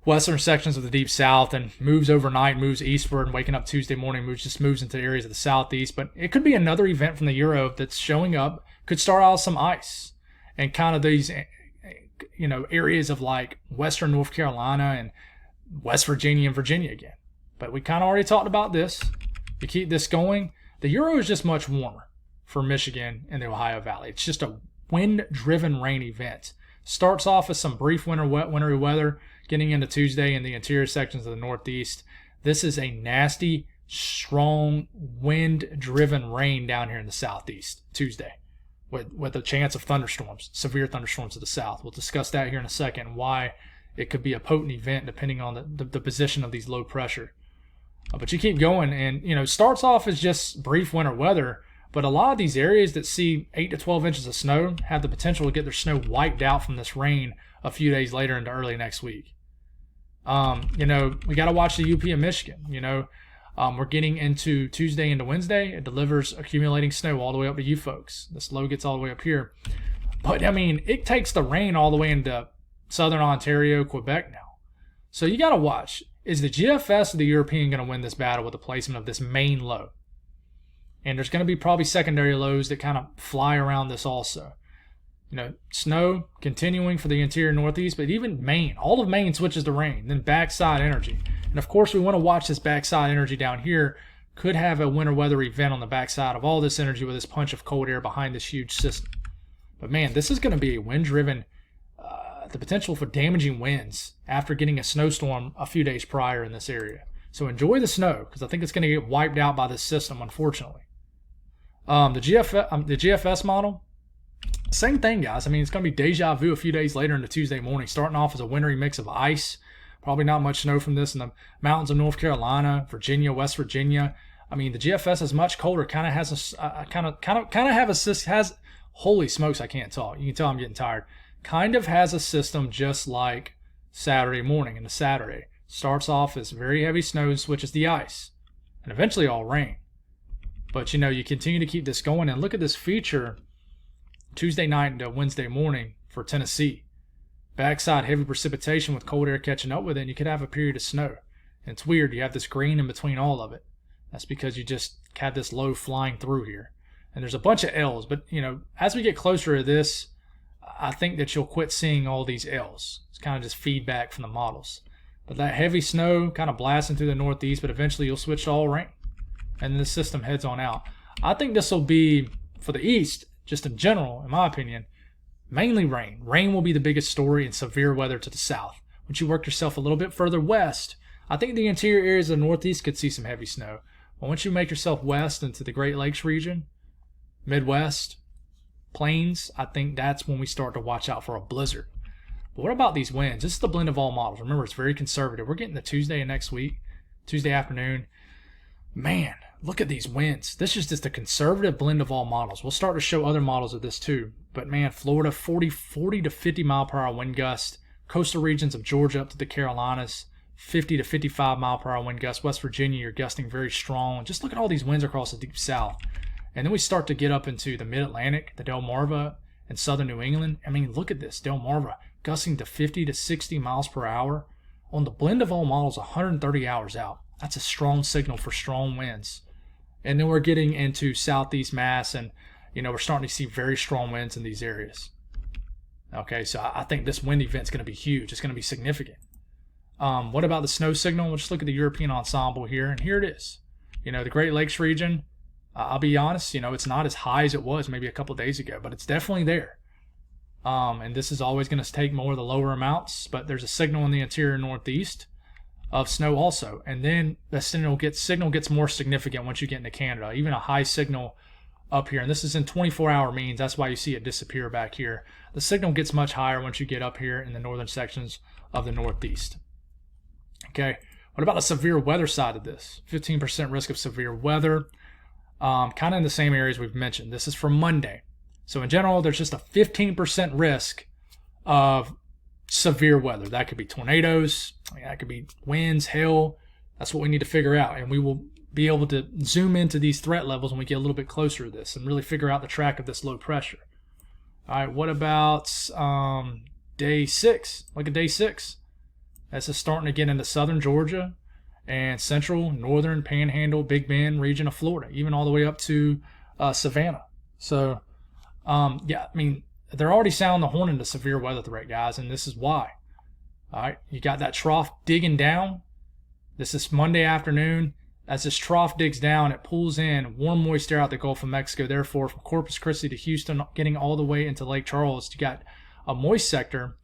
western sections of the deep south and moves overnight, moves eastward, and waking up Tuesday morning moves into areas of the southeast. But it could be another event from the Euro that's showing up. Could start out some ice and kind of these, areas of like western North Carolina and West Virginia and Virginia again. But we kind of already talked about this. To keep this going, the Euro is just much warmer for Michigan and the Ohio Valley. It's just a wind-driven rain event. Starts off with some brief wintry weather getting into Tuesday in the interior sections of the Northeast. This is a nasty, strong, wind-driven rain down here in the Southeast Tuesday with a chance of thunderstorms, severe thunderstorms to the south. We'll discuss that here in a second, why it could be a potent event depending on the position of these low pressure. But you keep going, and starts off as just brief winter weather, but a lot of these areas that see 8 to 12 inches of snow have the potential to get their snow wiped out from this rain a few days later into early next week. We got to watch the UP and Michigan. We're getting into Tuesday into Wednesday. It delivers accumulating snow all the way up to you folks. This low gets all the way up here. But, it takes the rain all the way into southern Ontario, Quebec now. So you got to watch. Is the GFS or the European going to win this battle with the placement of this main low? And there's going to be probably secondary lows that kind of fly around this also. Snow continuing for the interior Northeast, but even Maine. All of Maine switches to rain, then backside energy. And of course, we want to watch this backside energy down here. Could have a winter weather event on the backside of all this energy with this punch of cold air behind this huge system. But man, this is going to be a wind-driven, the potential for damaging winds after getting a snowstorm a few days prior in this area. So enjoy the snow, because I think it's going to get wiped out by this system, unfortunately. The GFS model, same thing, guys. It's going to be deja vu a few days later into Tuesday morning, starting off as a wintry mix of ice. Probably not much snow from this in the mountains of North Carolina, Virginia, West Virginia. The GFS is much colder. Kind of has holy smokes, I can't talk. You can tell I'm getting tired. Kind of has a system just like Saturday morning into Saturday. Starts off as very heavy snow, switches the ice, and eventually all rain. But you continue to keep this going, and look at this feature Tuesday night into Wednesday morning for Tennessee. Backside heavy precipitation with cold air catching up with it, and you could have a period of snow. And it's weird, you have this green in between all of it. That's because you just had this low flying through here. And there's a bunch of L's, but as we get closer to this, I think that you'll quit seeing all these L's. It's kind of just feedback from the models. But that heavy snow kind of blasting through the northeast, but eventually you'll switch to all rain. And then the system heads on out. I think this will be, for the east, just in general, in my opinion, mainly rain. Rain will be the biggest story and severe weather to the south. Once you work yourself a little bit further west, I think the interior areas of the northeast could see some heavy snow. But once you make yourself west into the Great Lakes region, Midwest, Plains, I think that's when we start to watch out for a blizzard. But what about these winds? This is the blend of all models. Remember, it's very conservative. We're getting to Tuesday of next week, Tuesday afternoon. Man, look at these winds. This is just a conservative blend of all models. We'll start to show other models of this too. But man, Florida, 40 to 50 mile per hour wind gust. Coastal regions of Georgia up to the Carolinas, 50 to 55 mile per hour wind gusts. West Virginia, you're gusting very strong. Just look at all these winds across the deep south. And then we start to get up into the mid-Atlantic, the Delmarva, and southern New England. I mean, look at this. Delmarva gusting to 50 to 60 miles per hour. On the blend of all models, 130 hours out. That's a strong signal for strong winds. And then we're getting into southeast Mass, and we're starting to see very strong winds in these areas. Okay, so I think this wind event's going to be huge. It's going to be significant. What about the snow signal? We'll just look at the European ensemble here, and here it is. The Great Lakes region, I'll be honest, it's not as high as it was maybe a couple days ago, but it's definitely there. And this is always going to take more of the lower amounts, but there's a signal in the interior northeast of snow also. And then the signal gets more significant once you get into Canada. Even a high signal up here, and this is in 24-hour means. That's why you see it disappear back here. The signal gets much higher once you get up here in the northern sections of the northeast. Okay, what about the severe weather side of this? 15% risk of severe weather. Kind of in the same areas we've mentioned. This is for Monday. So in general, there's just a 15% risk of severe weather. That could be tornadoes. That could be winds, hail. That's what we need to figure out. And we will be able to zoom into these threat levels when we get a little bit closer to this and really figure out the track of this low pressure. All right, what about day 6? Look at day 6. This is starting to get into southern Georgia and central, northern, panhandle, Big Bend region of Florida, even all the way up to Savannah. So, they're already sounding the horn into severe weather threat, guys, and this is why. All right, you got that trough digging down. This is Monday afternoon. As this trough digs down, it pulls in warm, moist air out the Gulf of Mexico. Therefore, from Corpus Christi to Houston, getting all the way into Lake Charles, you got a moist sector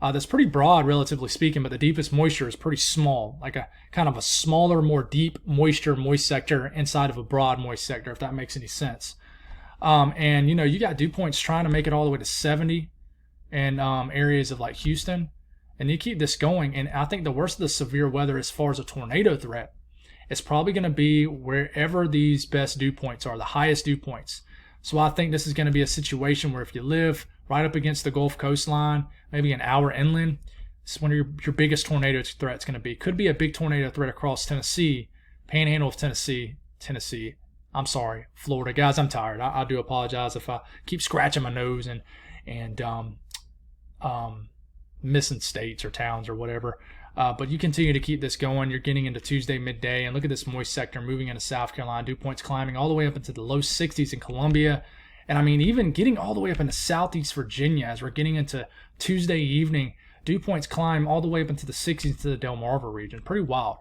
that's pretty broad, relatively speaking, but the deepest moisture is pretty small, like a kind of a smaller, more deep moist sector inside of a broad moist sector, if that makes any sense. And you got dew points trying to make it all the way to 70 in areas of like Houston, and you keep this going. And I think the worst of the severe weather as far as a tornado threat is probably going to be wherever these best dew points are, the highest dew points. So I think this is going to be a situation where if you live right up against the Gulf coastline, maybe an hour inland, this is when your biggest tornado threat is going to be. Could be a big tornado threat across Tennessee, panhandle of Tennessee. I'm sorry, Florida. Guys, I'm tired. I do apologize if I keep scratching my nose and missing states or towns or whatever. But you continue to keep this going. You're getting into Tuesday midday, and look at this moist sector moving into South Carolina. Dew points climbing all the way up into the low 60s in Columbia. And I mean, even getting all the way up into southeast Virginia as we're getting into Tuesday evening, dew points climb all the way up into the 60s to the Delmarva region. Pretty wild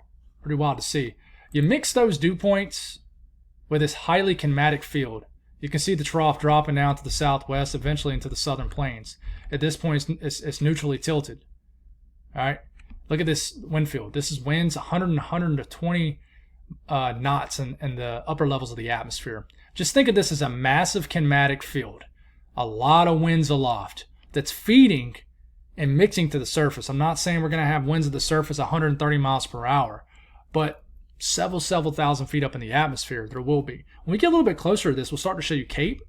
to see. You mix those dew points with this highly climatic field. You can see the trough dropping down to the southwest, eventually into the southern plains. At this point, it's neutrally tilted. All right. Look at this wind field. This is winds 100 and 120 knots in the upper levels of the atmosphere. Just think of this as a massive climatic field. A lot of winds aloft that's feeding and mixing to the surface. I'm not saying we're going to have winds at the surface 130 miles per hour, but several thousand feet up in the atmosphere, there will be. When we get a little bit closer to this, we'll start to show you Cape,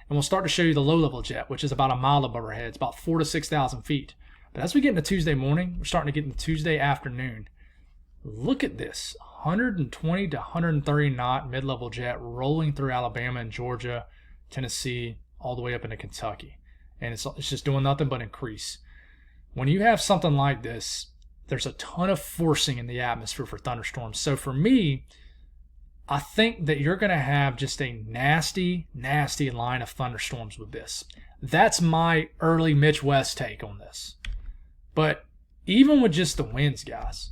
and we'll start to show you the low-level jet, which is about a mile above our heads, about 4,000 to 6,000 feet. But as we get into Tuesday morning, we're starting to get into Tuesday afternoon. Look at this, 120 to 130 knot mid-level jet rolling through Alabama and Georgia, Tennessee, all the way up into Kentucky. And it's just doing nothing but increase. When you have something like this, there's a ton of forcing in the atmosphere for thunderstorms. So for me, I think that you're going to have just a nasty line of thunderstorms with this. That's my early Mitch West take on this. But even with just the winds, guys,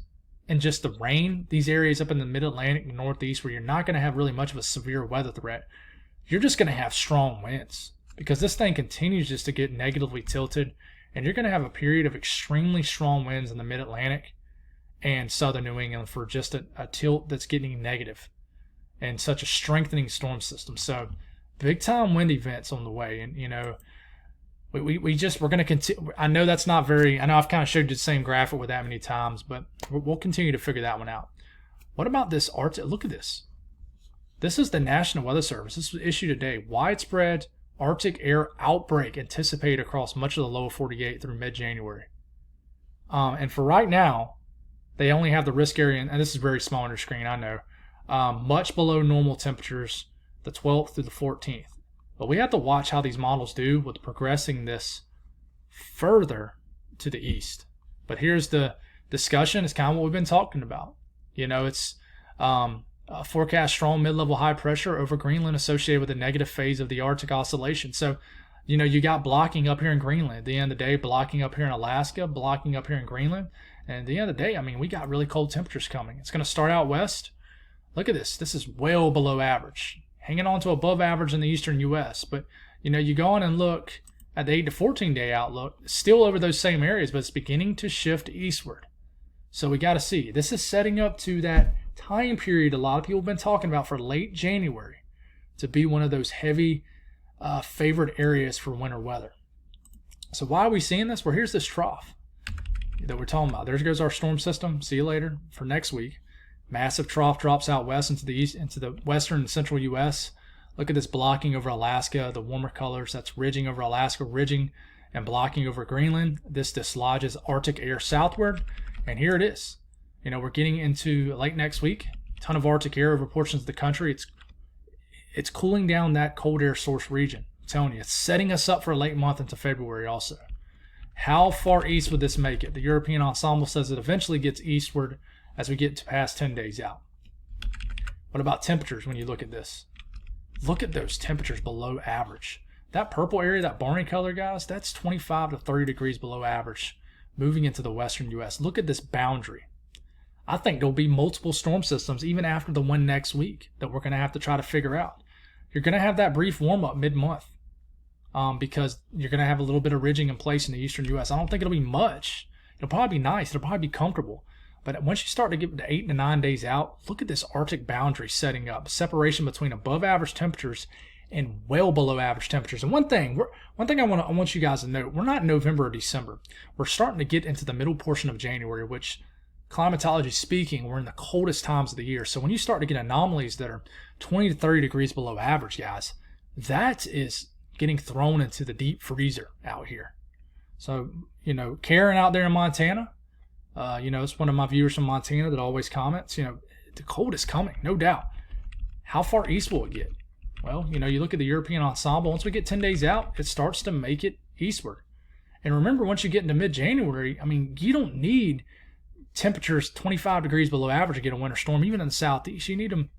and just the rain, these areas up in the mid-Atlantic and Northeast where you're not going to have really much of a severe weather threat, you're just going to have strong winds because this thing continues just to get negatively tilted, and you're going to have a period of extremely strong winds in the mid-Atlantic and southern New England for just a tilt that's getting negative and such a strengthening storm system. So big time wind events on the way. And, you know, we're going to continue. I know that's not very, I know I've kind of showed you the same graphic with that many times, but we'll continue to figure that one out. What about this Arctic? Look at this. This is the National Weather Service. This was issued today. Widespread Arctic air outbreak anticipated across much of the lower 48 through mid-January. And for right now, they only have the risk area, and this is very small on your screen, I know, much below normal temperatures the 12th through the 14th. But we have to watch how these models do with progressing this further to the east. But here's the discussion. It's kind of what we've been talking about. You know, it's forecast strong mid-level high pressure over Greenland associated with the negative phase of the Arctic oscillation. So, you know, you got blocking up here in Greenland. At the end of the day, blocking up here in Alaska, blocking up here in Greenland. And at the end of the day, I mean, we got really cold temperatures coming. It's going to start out west. Look at this. This is well below average. Hanging on to above average in the eastern U.S. But, you know, you go on and look at the 8 to 14 day outlook, still over those same areas, but it's beginning to shift eastward. So we got to see. This is setting up to that time period a lot of people have been talking about for late January to be one of those heavy favored areas for winter weather. So why are we seeing this? Well, here's this trough that we're talking about. There goes our storm system. See you later for next week. Massive trough drops out west into the east, into the western and central U.S. Look at this blocking over Alaska, the warmer colors. That's ridging over Alaska, ridging and blocking over Greenland. This dislodges Arctic air southward, and here it is. You know, we're getting into late next week. A ton of Arctic air over portions of the country. It's cooling down that cold air source region. I'm telling you, it's setting us up for a late month into February also. How far east would this make it? The European ensemble says it eventually gets eastward as we get to past 10 days out. What about temperatures when you look at this? Look at those temperatures below average. That purple area, that barny color, guys, that's 25 to 30 degrees below average moving into the western U.S. Look at this boundary. I think there'll be multiple storm systems even after the one next week that we're going to have to try to figure out. You're going to have that brief warm-up mid-month because you're going to have a little bit of ridging in place in the eastern U.S. I don't think it'll be much. It'll probably be nice. It'll probably be comfortable. But once you start to get to 8 to 9 days out, look at this Arctic boundary setting up. Separation between above average temperatures and well below average temperatures. And one thing I want you guys to know, we're not in November or December. We're starting to get into the middle portion of January, which climatology speaking, we're in the coldest times of the year. So when you start to get anomalies that are 20 to 30 degrees below average, guys, that is getting thrown into the deep freezer out here. So, you know, Karen out there in Montana, you know, it's one of my viewers from Montana that always comments, you know, the cold is coming, no doubt. How far east will it get? Well, you know, you look at the European ensemble, once we get 10 days out, it starts to make it eastward. And remember, once you get into mid-January, I mean, you don't need temperatures 25 degrees below average to get a winter storm. Even in the southeast, you need them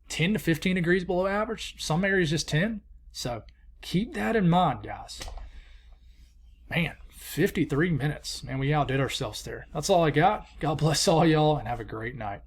10 to 15 degrees below average. Some areas just 10. So keep that in mind, guys. Man, 53 minutes. Man, we outdid ourselves there. That's all I got. God bless all y'all and have a great night.